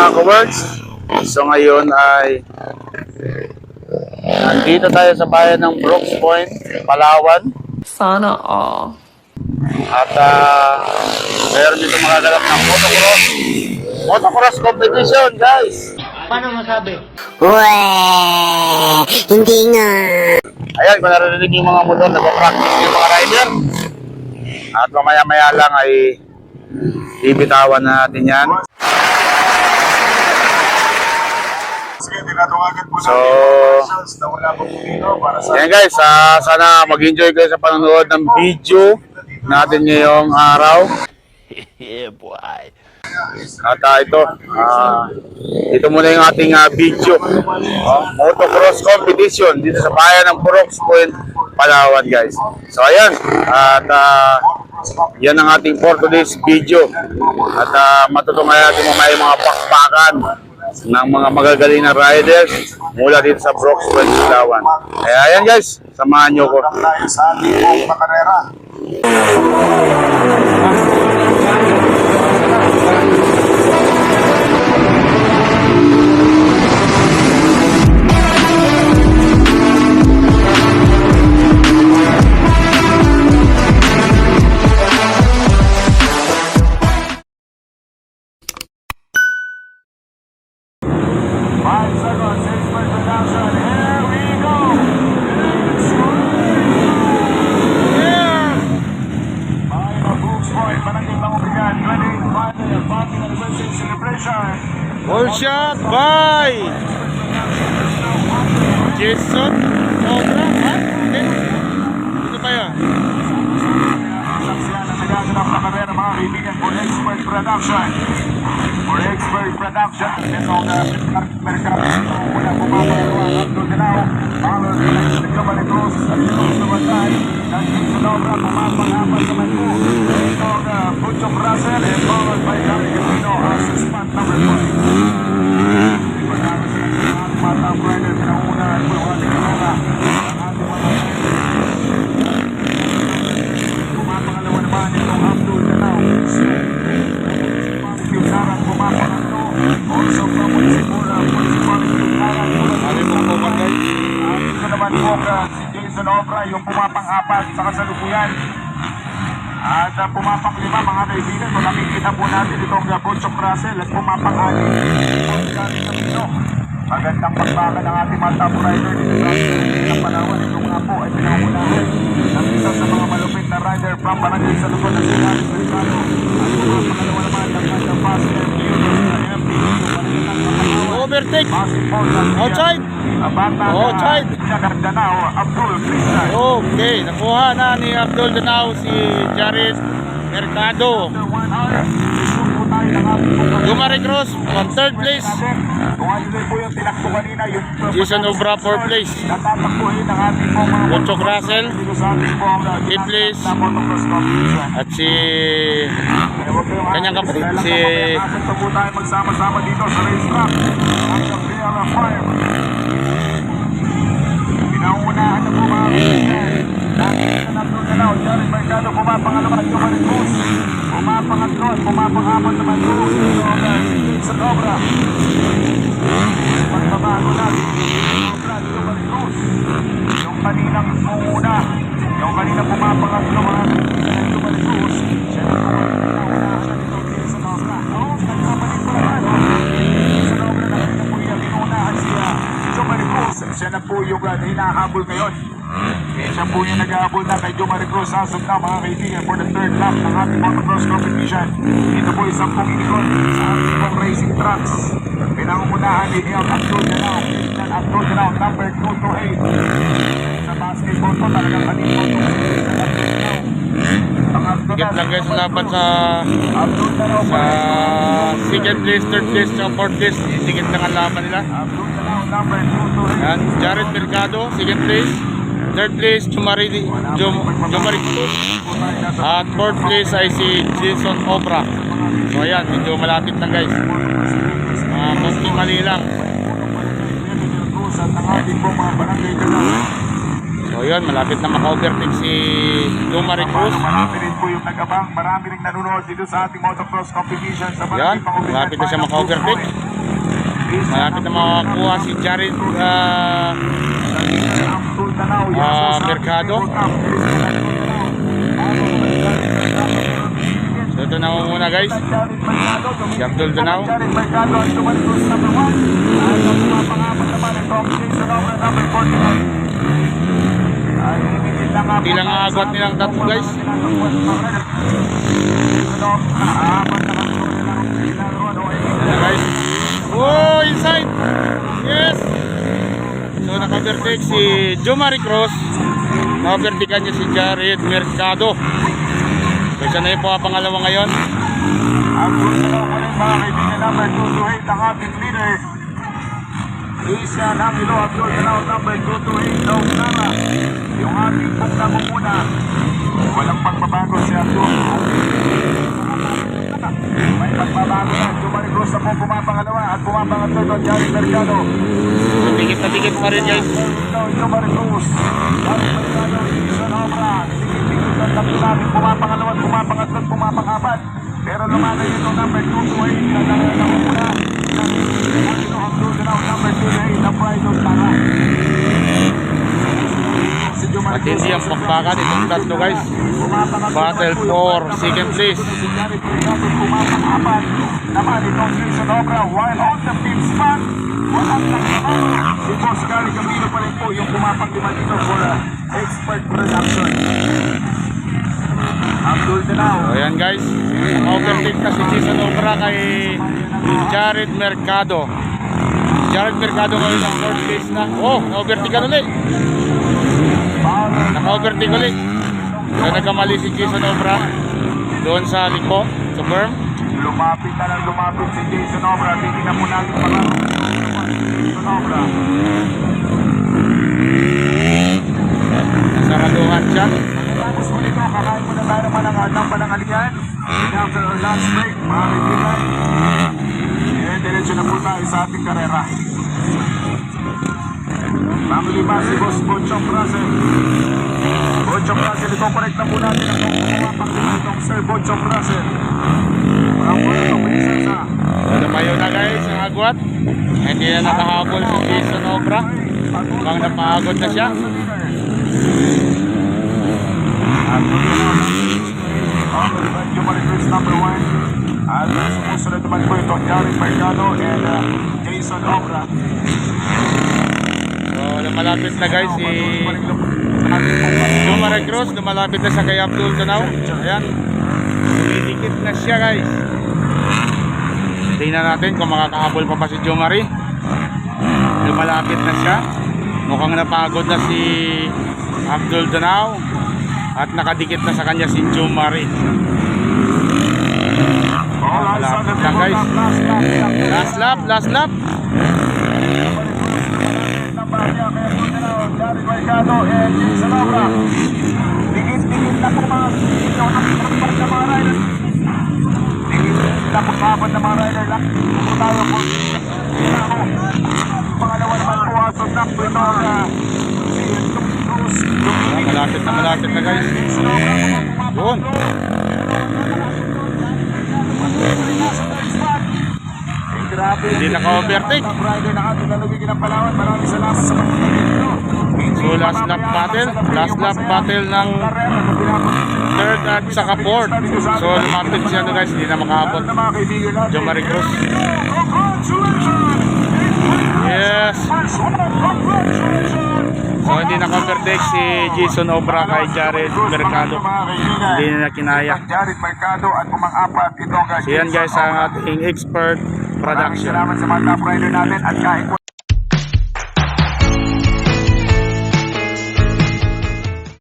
mga ka-works. So ngayon ay nandito tayo sa bayan ng Brooks Point, Palawan. Sana all. At meron dito magaganap ng motocross competition, guys. Paano masabi? Weh, hindi nga. Ayan, kung narinig yung mga motor, nag-practice yung mga rider. At mamaya-maya lang ay ibitawan natin yan. So, yan guys, sana mag-enjoy kayo sa panonood ng video natin ngayong araw. Yeah, boy. At ito muna yung ating video. Motocross competition dito sa bayan ng Brooks Point, Palawan, guys. So ayan, at yan ang ating for today's video. At matutungayan natin mamaya yung mga pakpakan ng mga magagaling na riders mula dito sa Brooks Point, Palawan. Kaya ayan guys, samahan nyo ko. Sa ating makarera. All shot by Jason Obra. Ito ba yun? Saksiyan ang nagaganap na karera mga kaibigan for Expert Production. For Expert Production, ito ang merkado. Una pumapagawa ang Abdul Ganao, Malor, Nagkamali Cruz, at ito sa Batay, Naging Sonobra, pumapagawa sa Manco. Ito ang Butchok Russell, and followed by Gary Capino as spot number 5. Mga top rider, pinauna at po ang ating karera. Ang ating mga pumapangalawa naman itong Abdul Ganao. Positive Naran pumapangatlo. Also from Municipura, Municipality Naran pumapangatlo. At ito naman po si Jason Obra, yung pumapang-apat sa kasalukuyan. At pumapanglima mga kaibigan, kung nakikita po natin itong Butchok Russell at pumapang-anin itong Gary Capino. Magandang pagbaga ng ating mga top rider dito sa ating Palawan. Ito nga po ay pinangunahan ng isa sa mga malupit na rider from Barangay sa lungsod ng Sinalis, Mercado. At pumapangalawa naman ng kanyang passenger na MPU. Overtake. Outside. Outside. Danao, Abdul Cristal. Okay, nakuha na ni Abdul Danao si Jared Mercado. Jumari Cruz on third place. Kung ayun po yung tinakbo kanina, yung Jason Obra 4th place. natatakbuhin ng ating mga Butchok Russell dito sa ating pong 8th place. na motocross competition. At si kanyang kapatid si Nasaan po tayo magsama-sama dito sa racetrack. Ang Gabriela Farm. Pinauunahan na po mga kaibigan. Nakikita na doon na lang. Jared Mercado pumapangalawa at Jumari Cruz. Pumapangatlo at pumapangapat naman doon. Si Jason Obra. Pagbabago natin. Obra at Jumari Cruz. Yung kaninang muna. Yung kaninang pumapangatlo mga kaibigan. Jumari Cruz. Siya na po. Pinauunahan na dito Jason Obra. Nagkamali po naman. Jason Obra nakita po yung pinuunahan siya. Jumari Cruz. Siya na po yung hinahabol ngayon. Siya po yung nag-aabol na kay Jumari Cruz as of now mga kaibigan for the third lap ng ating motocross competition. Ito po isang pong ikot sa ating pong racing tracks. Pinangungunahan ni Abdul Ganao. Abdul Ganao number 228. Sa basketball po talagang kanino po Higit lang guys laban sa second place, third place, at fourth place. Higit lang ang laban nila. Abdul Ganao number 228. Yan, Jared Mercado, second place. Third place, Jumari Cruz. At fourth place ay si Jason Obra. So ayan, medyo malapit lang guys. Konting mali lang. So yun, malapit na maka-overtake si Jumari Cruz. Marami rin po yung nag-abang, marami rin nanonood dito sa ating motocross competition sa Yan, malapit na siya maka-overtake. Malapit na makakuha si Jared Mercado. So ito na muna guys, si Abdul Danao. Hindi lang agwat nilang tatlo guys. Ayan guys. Oh, inside. Yes. So naka-overtake si Jomari Cruz. Na-overtakean niya si Jared Mercado. So isa na yung pangalawa ngayon. Ang gusto na po rin mga kaibigan number 228 ang ating leader. Christian Angelo Abdul Danao number 228 daw Nara. Yung ating bukta mo muna. Walang pagbabago si Abdul. May pagbabago yan. Jomari Cruz na po pumapangalawa at pumapangatlo doon Jared Mercado. Tigit na tigit pa rin guys. Jomari Cruz. Jared Mercado, Jason Obra. Tigit-tigit ang tatlo namin pumapangalawa at pumapangatlo at pumapangapat. Pero lumaga yun yung number 228 na nangununa. Abdul Danao number 228 na Pride of Tara. Matindi ang pakbakan itong tatlo guys. Battle for second place. Naman itong Jason Obra while on the fifth spot. Walang nakakao. Si Boss Gary Camilo pa rin po yung pumapang-lima dito for expert production. Abdul Danao. So ayan guys, overtake na si Jason Obra kay Jared Mercado. Jared Mercado ngayon ang third place na. Oh, na-overtake ka ulit. Naka-overtake ulit. So nagkamali si Jason Obra doon sa liko, sa berm. Lumapit na lang lumapit si Jason Obra. Titignan mo natin parang Jason Obra. Nasaraduhan siya. Tapos mo nito, kakain mo na tayo naman ng panangalian. After our last break, mga kaibigan. Diretso na po tayo sa ating karera. Panglima si Boss Bonchong Russell. Bonchong Russell, ito correct na po natin ang pumapakita itong Sir Bonchong Russell. Parang po ito, bilisan sa So lumayo na guys ang agwat. Hindi na nakahabol si Jason Obra. Mukhang napagod na siya. Jomari Cruz number 1. At sumusunod naman po ito, Jared Mercado and Jason Obra. So lumalapit na guys si Jomari Cruz. Lumalapit na siya kay Abdul Danao. Ayan. Didikit na siya guys. Tingnan natin kung makakahabol pa si Jomari. Lumalapit na siya. Mukhang napagod na si Abdul Danao. At nakadikit na sa kanya si Jomari. Malapit lang guys. Last lap, last lap. Jared Mercado and Jason Obra. Dikit-dikit na po mga pagkapat na mga rider. Dikit-dikit na pagkapat na mga rider lang. Ito tayo po. Pangalawa naman po asod na po ito Malapit na guys. Yun. Hindi naka-overtake. So last lap battle. Last lap battle ng third at saka fourth. So lumapit siya guys. Hindi na makahabol Jomari Cruz. Yes. So hindi naka-overtake si Jason Obra kay Jared Mercado. Hindi na kinaya. Jared Mercado at pumang-apat ito guys. So yan guys ang ating expert production. Salamat sa mga top rider natin at kahit